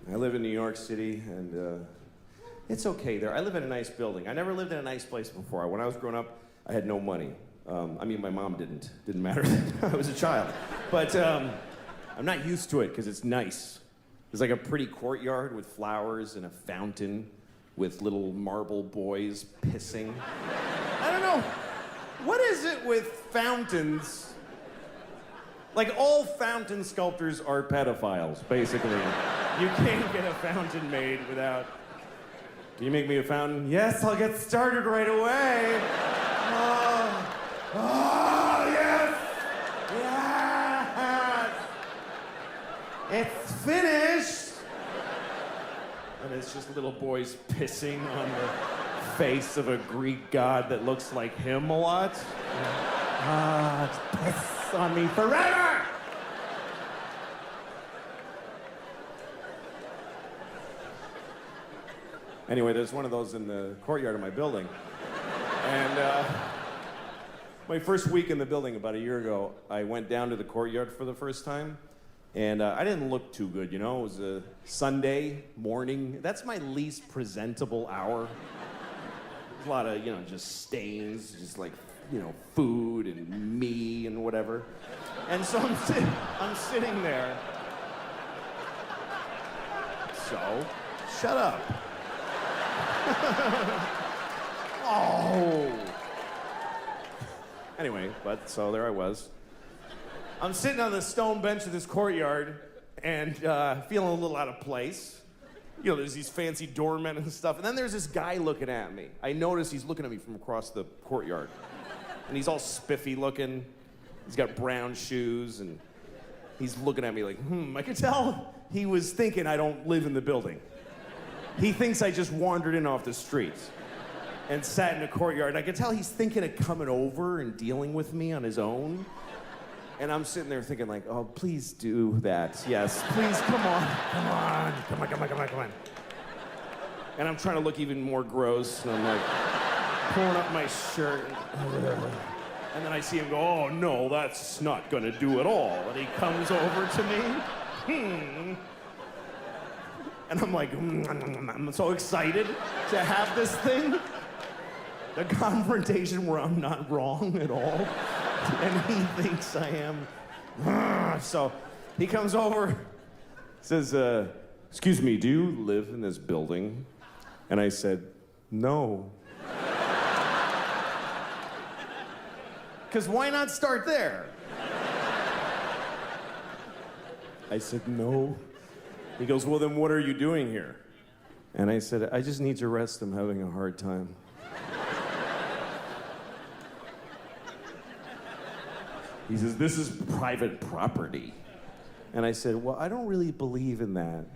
I live in New York City, and it's okay there. I live in a nice building. I never lived in a nice place before. When I was growing up, I had no money. I mean, my mom didn't. Didn't matter. I was a child. But I'm not used to it because it's nice. There's like a pretty courtyard with flowers and a fountain with little marble boys pissing. I don't know. What is it with fountains? Like, all fountain sculptors are pedophiles, basically. You can't get a fountain made without... Can you make me a fountain? Yes, I'll get started right away. Oh, yes! Yes! It's finished! And it's just little boys pissing on the face of a Greek god that looks like him a lot. Piss on me forever! Anyway, there's one of those in the courtyard of my building. And my first week in the building about a year ago, I went down to the courtyard for the first time. And I didn't look too good, you know? It was a Sunday morning. That's my least presentable hour. There's a lot of, just stains, just like, food and me and whatever. And so I'm sitting there. So, shut up. Oh. Anyway, so there I was. I'm sitting on the stone bench of this courtyard and feeling a little out of place. There's these fancy doormen and stuff. And then there's this guy looking at me. I notice he's looking at me from across the courtyard. And he's all spiffy looking. He's got brown shoes and he's looking at me like, I could tell he was thinking I don't live in the building. He thinks I just wandered in off the street and sat in the courtyard. I could tell he's thinking of coming over and dealing with me on his own. And I'm sitting there thinking like, oh, please do that. Yes, please, come on. And I'm trying to look even more gross. And I'm like pulling up my shirt. And then I see him go, oh, no, that's not gonna do at all. And he comes over to me. And I'm like, I'm so excited to have this thing. The confrontation where I'm not wrong at all. And he thinks I am. So he comes over, says, excuse me, do you live in this building? And I said, no. Because why not start there? I said, no. He goes, well, then what are you doing here? And I said, I just need to rest. I'm having a hard time. He says, this is private property. And I said, well, I don't really believe in that.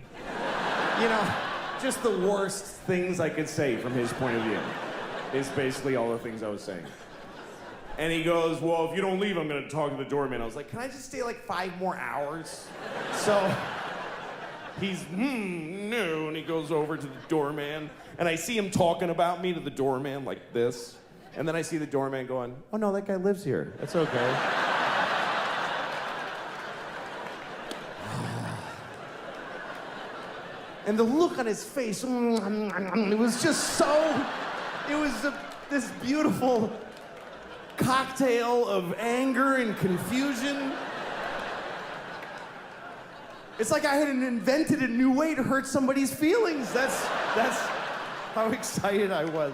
Just the worst things I could say from his point of view is basically all the things I was saying. And he goes, well, if you don't leave, I'm gonna talk to the doorman. I was like, can I just stay like 5 more hours? So he's, no, and he goes over to the doorman, and I see him talking about me to the doorman like this. And then I see the doorman going, oh no, that guy lives here. That's okay. And the look on his face, it was just so, this beautiful cocktail of anger and confusion. It's like I had invented a new way to hurt somebody's feelings. That's how excited I was.